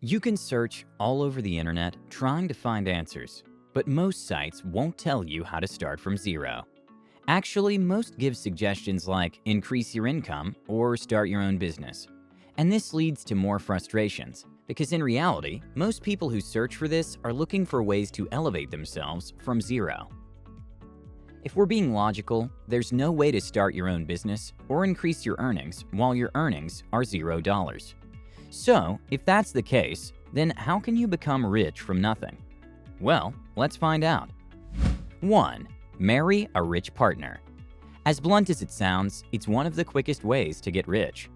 You can search all over the internet trying to find answers, but most sites won't tell you how to start from zero. Actually, most give suggestions like increase your income or start your own business. And this leads to more frustrations, because in reality, most people who search for this are looking for ways to elevate themselves from zero. If we're being logical, there's no way to start your own business or increase your earnings while your earnings are $0. So, if that's the case, then how can you become rich from nothing? Well, let's find out. 1. Marry a rich partner. As blunt as it sounds, it's one of the quickest ways to get rich.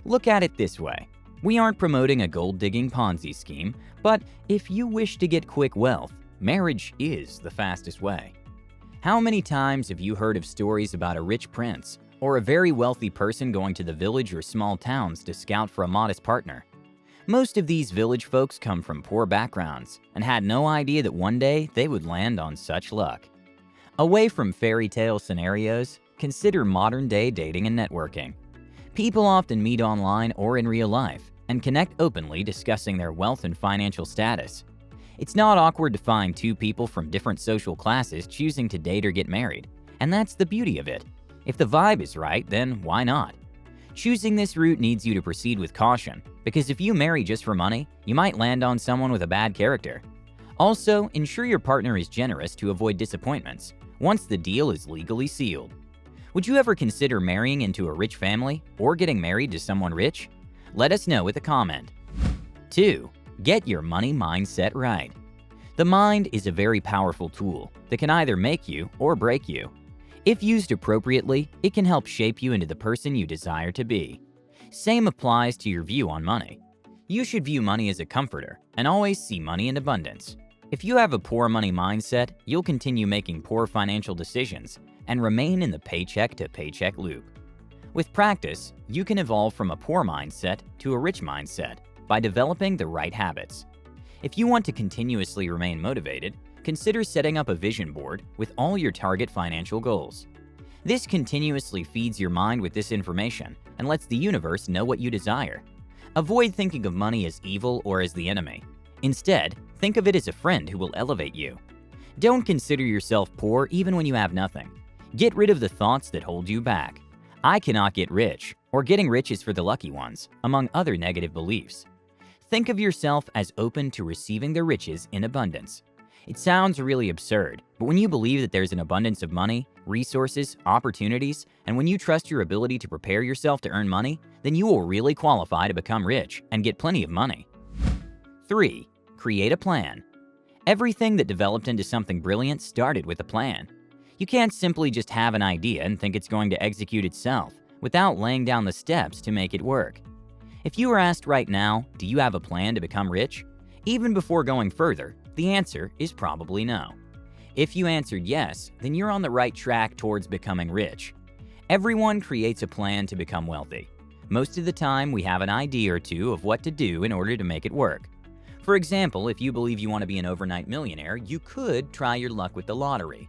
Look at it this way. We aren't promoting a gold-digging Ponzi scheme, but if you wish to get quick wealth, marriage is the fastest way. How many times have you heard of stories about a rich prince or a very wealthy person going to the village or small towns to scout for a modest partner? Most of these village folks come from poor backgrounds and had no idea that one day they would land on such luck. Away from fairy tale scenarios, consider modern-day dating and networking. People often meet online or in real life and connect openly, discussing their wealth and financial status. It's not awkward to find two people from different social classes choosing to date or get married, and that's the beauty of it. If the vibe is right, then why not? Choosing this route needs you to proceed with caution, because if you marry just for money, you might land on someone with a bad character. Also, ensure your partner is generous to avoid disappointments once the deal is legally sealed. Would you ever consider marrying into a rich family or getting married to someone rich? Let us know with a comment. 2. Get your money mindset right. The mind is a very powerful tool that can either make you or break you. If used appropriately, it can help shape you into the person you desire to be. Same applies to your view on money. You should view money as a comforter and always see money in abundance. If you have a poor money mindset, you'll continue making poor financial decisions and remain in the paycheck-to-paycheck loop. With practice, you can evolve from a poor mindset to a rich mindset by developing the right habits. If you want to continuously remain motivated, consider setting up a vision board with all your target financial goals. This continuously feeds your mind with this information and lets the universe know what you desire. Avoid thinking of money as evil or as the enemy. Instead, think of it as a friend who will elevate you. Don't consider yourself poor even when you have nothing. Get rid of the thoughts that hold you back. I cannot get rich, or getting rich is for the lucky ones, among other negative beliefs. Think of yourself as open to receiving the riches in abundance. It sounds really absurd, but when you believe that there's an abundance of money, resources, opportunities, and when you trust your ability to prepare yourself to earn money, then you will really qualify to become rich and get plenty of money. 3. Create a plan. Everything that developed into something brilliant started with a plan. You can't simply just have an idea and think it's going to execute itself without laying down the steps to make it work. If you were asked right now, do you have a plan to become rich? Even before going further, the answer is probably no. If you answered yes, then you're on the right track towards becoming rich. Everyone creates a plan to become wealthy. Most of the time, we have an idea or two of what to do in order to make it work. For example, if you believe you want to be an overnight millionaire, you could try your luck with the lottery.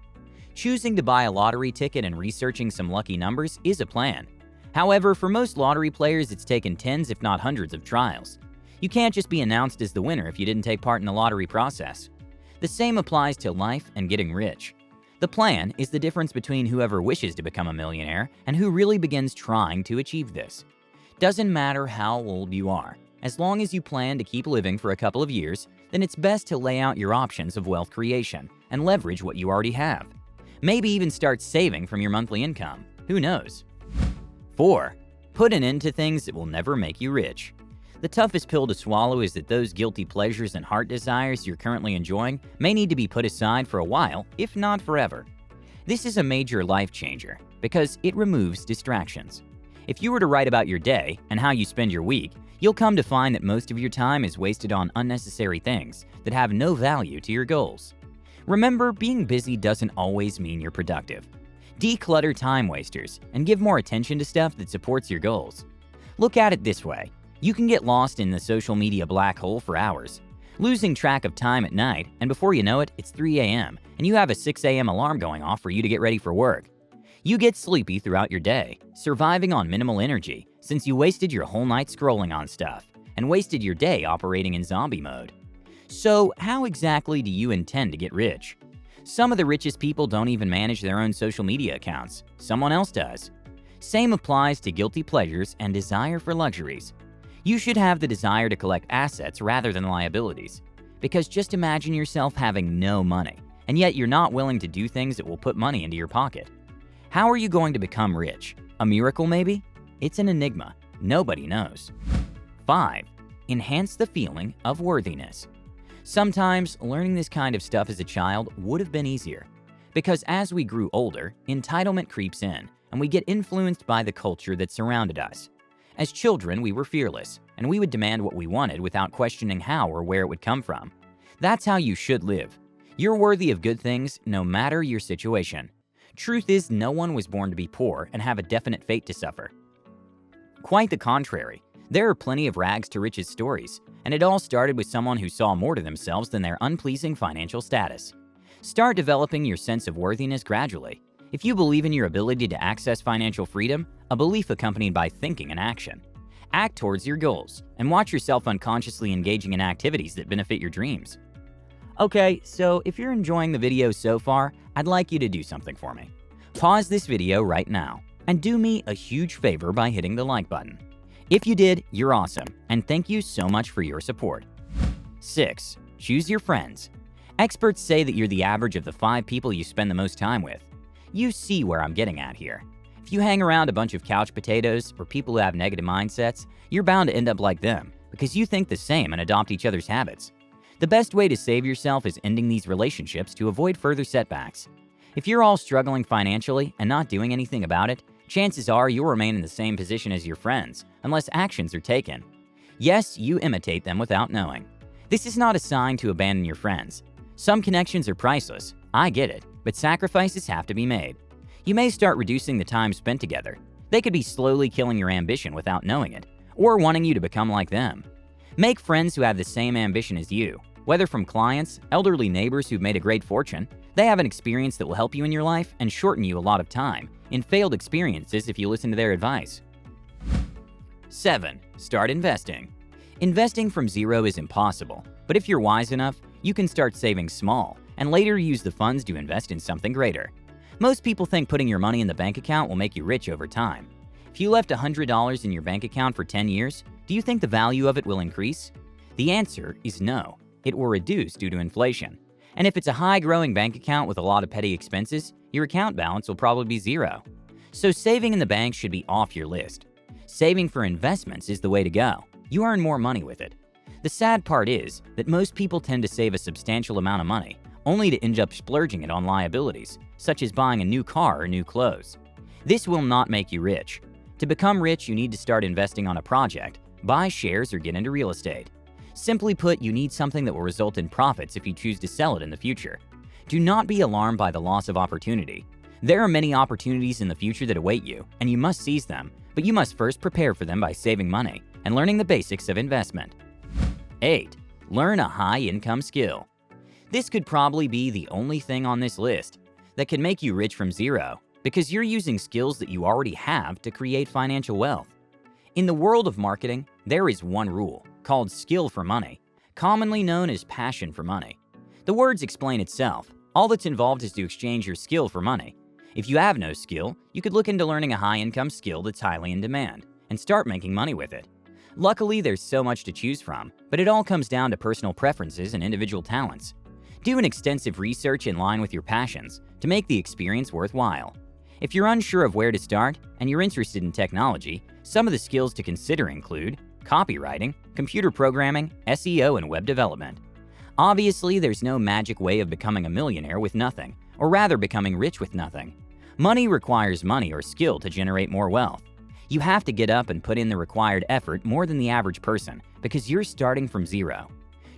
Choosing to buy a lottery ticket and researching some lucky numbers is a plan. However, for most lottery players, it's taken tens if not hundreds of trials. You can't just be announced as the winner if you didn't take part in the lottery process. The same applies to life and getting rich. The plan is the difference between whoever wishes to become a millionaire and who really begins trying to achieve this. Doesn't matter how old you are. As long as you plan to keep living for a couple of years, then it's best to lay out your options of wealth creation and leverage what you already have. Maybe even start saving from your monthly income. Who knows? 4. Put an end to things that will never make you rich. The toughest pill to swallow is that those guilty pleasures and heart desires you're currently enjoying may need to be put aside for a while, if not forever. This is a major life changer because it removes distractions. If you were to write about your day and how you spend your week, you'll come to find that most of your time is wasted on unnecessary things that have no value to your goals. Remember, being busy doesn't always mean you're productive. Declutter time wasters and give more attention to stuff that supports your goals. Look at it this way. You can get lost in the social media black hole for hours, losing track of time at night, and before you know it, it's 3 a.m. and you have a 6 a.m. alarm going off for you to get ready for work. You get sleepy throughout your day, surviving on minimal energy since you wasted your whole night scrolling on stuff, and wasted your day operating in zombie mode. So, how exactly do you intend to get rich? Some of the richest people don't even manage their own social media accounts. Someone else does. Same applies to guilty pleasures and desire for luxuries. You should have the desire to collect assets rather than liabilities. Because just imagine yourself having no money, and yet you're not willing to do things that will put money into your pocket. How are you going to become rich? A miracle maybe? It's an enigma. Nobody knows. 5. Enhance the feeling of worthiness. Sometimes learning this kind of stuff as a child would have been easier. Because as we grew older, entitlement creeps in, and we get influenced by the culture that surrounded us. As children, we were fearless, and we would demand what we wanted without questioning how or where it would come from. That's how you should live. You're worthy of good things no matter your situation. Truth is, no one was born to be poor and have a definite fate to suffer. Quite the contrary. There are plenty of rags to riches stories, and it all started with someone who saw more to themselves than their unpleasing financial status. Start developing your sense of worthiness gradually. If you believe in your ability to access financial freedom, a belief accompanied by thinking and action. Act towards your goals, and watch yourself unconsciously engaging in activities that benefit your dreams. Okay, so if you're enjoying the video so far, I'd like you to do something for me. Pause this video right now, and do me a huge favor by hitting the like button. If you did, you're awesome, and thank you so much for your support. 6. Choose your friends. Experts say that you're the average of the 5 people you spend the most time with. You see where I'm getting at here. If you hang around a bunch of couch potatoes or people who have negative mindsets, you're bound to end up like them because you think the same and adopt each other's habits. The best way to save yourself is ending these relationships to avoid further setbacks. If you're all struggling financially and not doing anything about it, chances are you'll remain in the same position as your friends, unless actions are taken. Yes, you imitate them without knowing. This is not a sign to abandon your friends. Some connections are priceless, I get it, but sacrifices have to be made. You may start reducing the time spent together. They could be slowly killing your ambition without knowing it, or wanting you to become like them. Make friends who have the same ambition as you, whether from clients, elderly neighbors who've made a great fortune. They have an experience that will help you in your life and shorten you a lot of time in failed experiences if you listen to their advice. 7. Start investing. Investing from zero is impossible, but if you're wise enough, you can start saving small and later use the funds to invest in something greater. Most people think putting your money in the bank account will make you rich over time. If you left $100 in your bank account for 10 years, do you think the value of it will increase? The answer is no. It will reduce due to inflation. And if it's a high-growing bank account with a lot of petty expenses, your account balance will probably be zero. So saving in the bank should be off your list. Saving for investments is the way to go. You earn more money with it. The sad part is that most people tend to save a substantial amount of money, only to end up splurging it on liabilities, such as buying a new car or new clothes. This will not make you rich. To become rich, you need to start investing on a project, buy shares, or get into real estate. Simply put, you need something that will result in profits if you choose to sell it in the future. Do not be alarmed by the loss of opportunity. There are many opportunities in the future that await you, and you must seize them, but you must first prepare for them by saving money and learning the basics of investment. 8. Learn a high-income skill. This could probably be the only thing on this list that can make you rich from zero, because you're using skills that you already have to create financial wealth. In the world of marketing, there is one rule, called skill for money, commonly known as passion for money. The words explain itself. All that's involved is to exchange your skill for money. If you have no skill, you could look into learning a high-income skill that's highly in demand and start making money with it. Luckily, there's so much to choose from, but it all comes down to personal preferences and individual talents. Do an extensive research in line with your passions to make the experience worthwhile. If you're unsure of where to start and you're interested in technology, some of the skills to consider include copywriting, computer programming, SEO, and web development. Obviously, there's no magic way of becoming a millionaire with nothing, or rather becoming rich with nothing. Money requires money or skill to generate more wealth. You have to get up and put in the required effort more than the average person because you're starting from zero.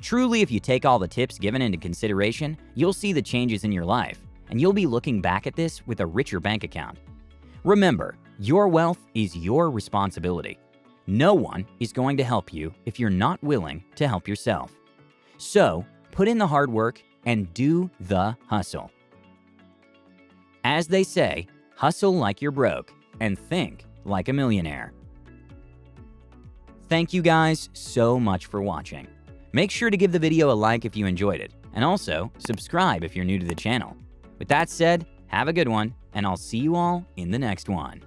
Truly, if you take all the tips given into consideration, you'll see the changes in your life, and you'll be looking back at this with a richer bank account. Remember, your wealth is your responsibility. No one is going to help you if you're not willing to help yourself. So, put in the hard work and do the hustle. As they say, hustle like you're broke and think like a millionaire. Thank you guys so much for watching. Make sure to give the video a like if you enjoyed it, and also subscribe if you're new to the channel. With that said, have a good one, and I'll see you all in the next one.